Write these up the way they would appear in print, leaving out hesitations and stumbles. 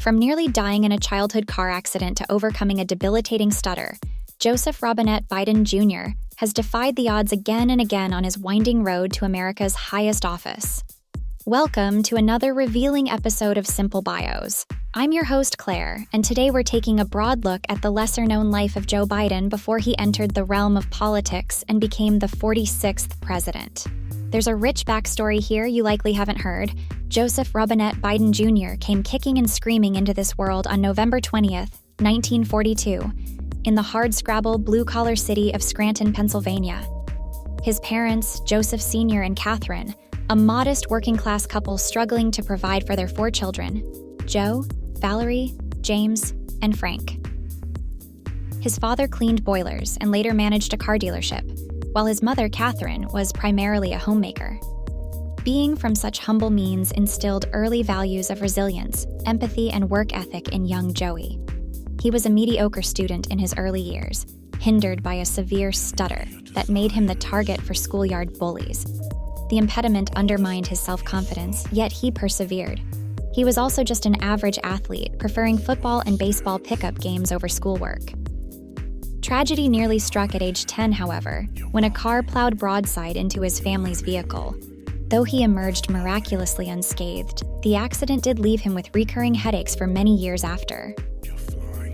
From nearly dying in a childhood car accident to overcoming a debilitating stutter, Joseph Robinette Biden Jr. has defied the odds again and again on his winding road to America's highest office. Welcome to another revealing episode of Simple Bios. I'm your host, Claire, and today we're taking a broad look at the lesser-known life of Joe Biden before he entered the realm of politics and became the 46th president. There's a rich backstory here you likely haven't heard. Joseph Robinette Biden Jr. came kicking and screaming into this world on November 20th, 1942, in the hardscrabble blue-collar city of Scranton, Pennsylvania. His parents, Joseph Sr. and Catherine, a modest working-class couple struggling to provide for their 4 children, Joe, Valerie, James, and Frank. His father cleaned boilers and later managed a car dealership, while his mother, Catherine, was primarily a homemaker. Being from such humble means instilled early values of resilience, empathy, and work ethic in young Joey. He was a mediocre student in his early years, hindered by a severe stutter that made him the target for schoolyard bullies. The impediment undermined his self-confidence, yet he persevered. He was also just an average athlete, preferring football and baseball pickup games over schoolwork. Tragedy nearly struck at age 10, however, when a car plowed broadside into his family's vehicle. Though he emerged miraculously unscathed, the accident did leave him with recurring headaches for many years after.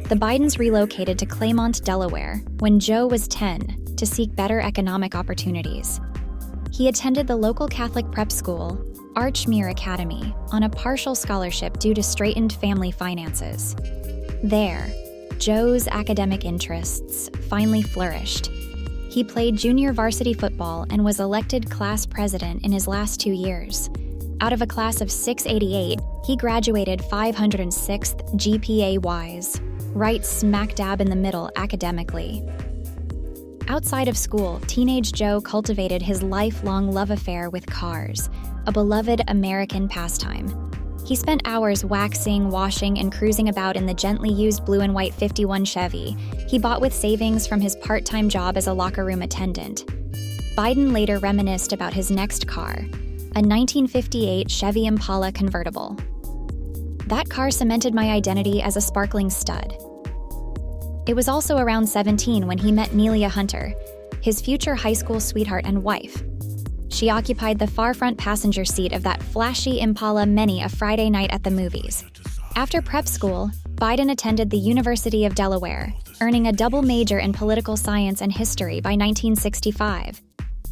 The Bidens relocated to Claymont, Delaware, when Joe was 10, to seek better economic opportunities. He attended the local Catholic prep school, Archmere Academy, on a partial scholarship due to straitened family finances. There, Joe's academic interests finally flourished. He played junior varsity football and was elected class president in his last 2 years. Out of a class of 688, he graduated 506th GPA-wise, right smack dab in the middle academically. Outside of school, teenage Joe cultivated his lifelong love affair with cars, a beloved American pastime. He spent hours waxing, washing, and cruising about in the gently used blue and white 51 Chevy he bought with savings from his part-time job as a locker room attendant. Biden later reminisced about his next car, a 1958 Chevy Impala convertible. That car cemented my identity as a sparkling stud. It was also around 17 when he met Nelia Hunter, his future high school sweetheart and wife. She occupied the far front passenger seat of that flashy Impala many a Friday night at the movies. After prep school, Biden attended the University of Delaware, earning a double major in political science and history by 1965.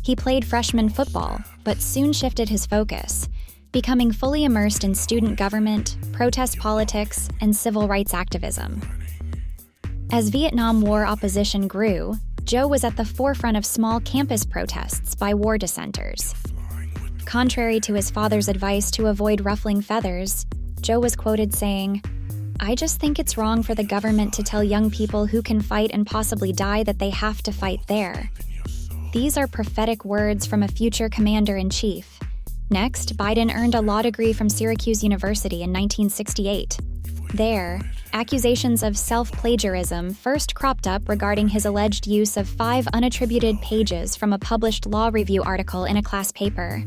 He played freshman football, but soon shifted his focus, becoming fully immersed in student government, protest politics, and civil rights activism. As Vietnam War opposition grew, Joe was at the forefront of small campus protests by war dissenters. Contrary to his father's advice to avoid ruffling feathers, Joe was quoted saying, "I just think it's wrong for the government to tell young people who can fight and possibly die that they have to fight there." These are prophetic words from a future commander-in-chief. Next, Biden earned a law degree from Syracuse University in 1968. There, accusations of self-plagiarism first cropped up regarding his alleged use of 5 unattributed pages from a published law review article in a class paper.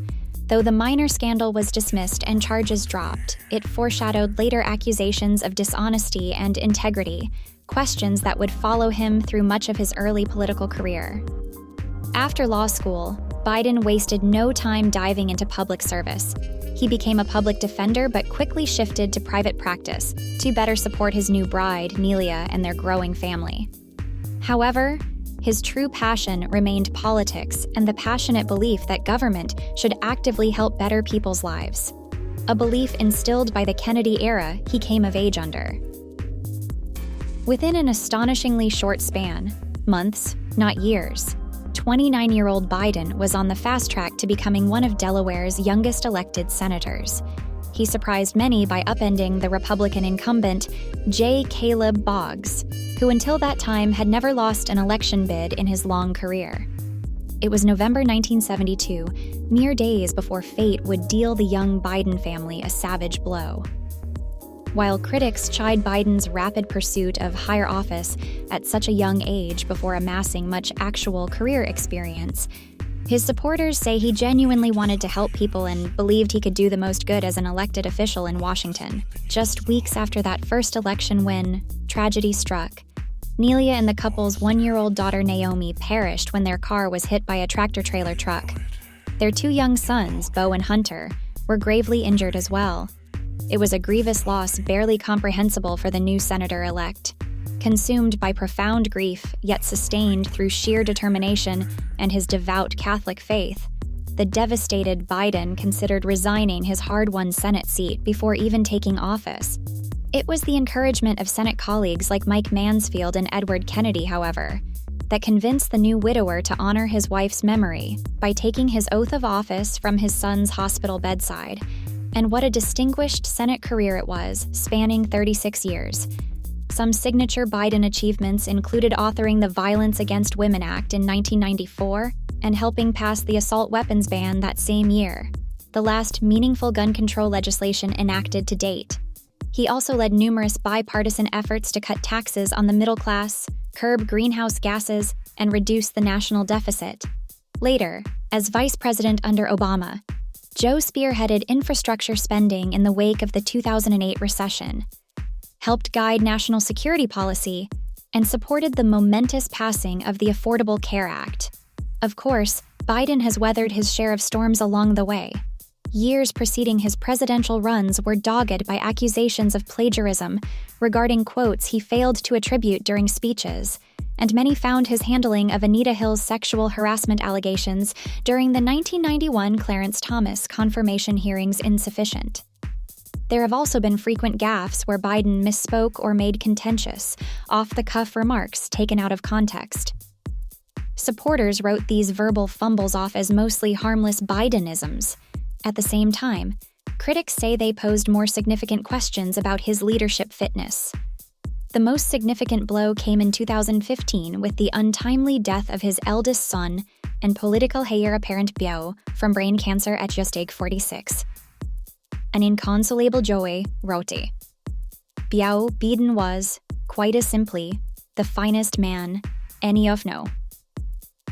Though the minor scandal was dismissed and charges dropped, it foreshadowed later accusations of dishonesty and integrity, questions that would follow him through much of his early political career. After law school, Biden wasted no time diving into public service. He became a public defender but quickly shifted to private practice to better support his new bride, Nelia, and their growing family. However, his true passion remained politics and the passionate belief that government should actively help better people's lives, a belief instilled by the Kennedy era he came of age under. Within an astonishingly short span, months, not years, 29-year-old Biden was on the fast track to becoming one of Delaware's youngest elected senators. He surprised many by upending the Republican incumbent J. Caleb Boggs, who until that time had never lost an election bid in his long career. It was November 1972, mere days before fate would deal the young Biden family a savage blow. While critics chide Biden's rapid pursuit of higher office at such a young age before amassing much actual career experience, His supporters say he genuinely wanted to help people and believed he could do the most good as an elected official in Washington. Just weeks after that first election win, tragedy struck. Nelia and the couple's 1-year-old daughter Naomi perished when their car was hit by a tractor-trailer truck. Their 2 young sons, Beau and Hunter, were gravely injured as well. It was a grievous loss barely comprehensible for the new senator-elect. Consumed by profound grief, yet sustained through sheer determination and his devout Catholic faith, the devastated Biden considered resigning his hard-won Senate seat before even taking office. It was the encouragement of Senate colleagues like Mike Mansfield and Edward Kennedy, however, that convinced the new widower to honor his wife's memory by taking his oath of office from his son's hospital bedside. And what a distinguished Senate career it was, spanning 36 years. Some signature Biden achievements included authoring the Violence Against Women Act in 1994 and helping pass the assault weapons ban that same year, the last meaningful gun control legislation enacted to date. He also led numerous bipartisan efforts to cut taxes on the middle class, curb greenhouse gases, and reduce the national deficit. Later, as vice president under Obama, Joe spearheaded infrastructure spending in the wake of the 2008 recession, helped guide national security policy, and supported the momentous passing of the Affordable Care Act. Of course, Biden has weathered his share of storms along the way. Years preceding his presidential runs were dogged by accusations of plagiarism regarding quotes he failed to attribute during speeches, and many found his handling of Anita Hill's sexual harassment allegations during the 1991 Clarence Thomas confirmation hearings insufficient. There have also been frequent gaffes where Biden misspoke or made contentious, off-the-cuff remarks taken out of context. Supporters wrote these verbal fumbles off as mostly harmless Bidenisms. At the same time, critics say they posed more significant questions about his leadership fitness. The most significant blow came in 2015 with the untimely death of his eldest son and political heir apparent Beau from brain cancer at just age 46. An inconsolable joy wrote, Beau Biden was, quite as simply, the finest man any of know.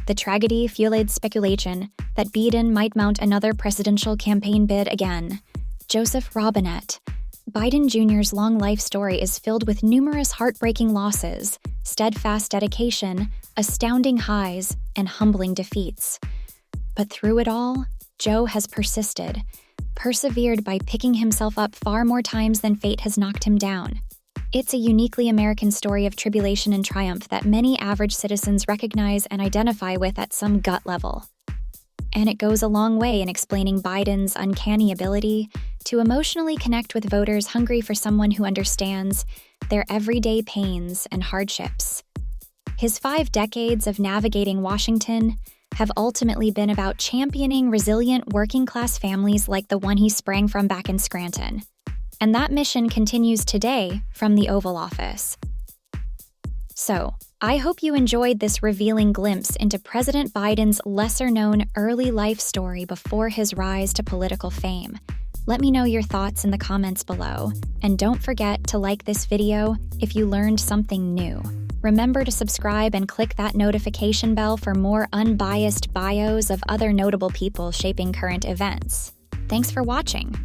The tragedy fueled speculation that Biden might mount another presidential campaign bid again. Joseph Robinette, Biden Jr.'s long life story is filled with numerous heartbreaking losses, steadfast dedication, astounding highs, and humbling defeats. But through it all, Joe has persevered by picking himself up far more times than fate has knocked him down. It's a uniquely American story of tribulation and triumph that many average citizens recognize and identify with at some gut level. And it goes a long way in explaining Biden's uncanny ability to emotionally connect with voters hungry for someone who understands their everyday pains and hardships. His 5 decades of navigating Washington have ultimately been about championing resilient working-class families like the one he sprang from back in Scranton. And that mission continues today from the Oval Office. So, I hope you enjoyed this revealing glimpse into President Biden's lesser-known early life story before his rise to political fame. Let me know your thoughts in the comments below, and don't forget to like this video if you learned something new. Remember to subscribe and click that notification bell for more unbiased bios of other notable people shaping current events. Thanks for watching.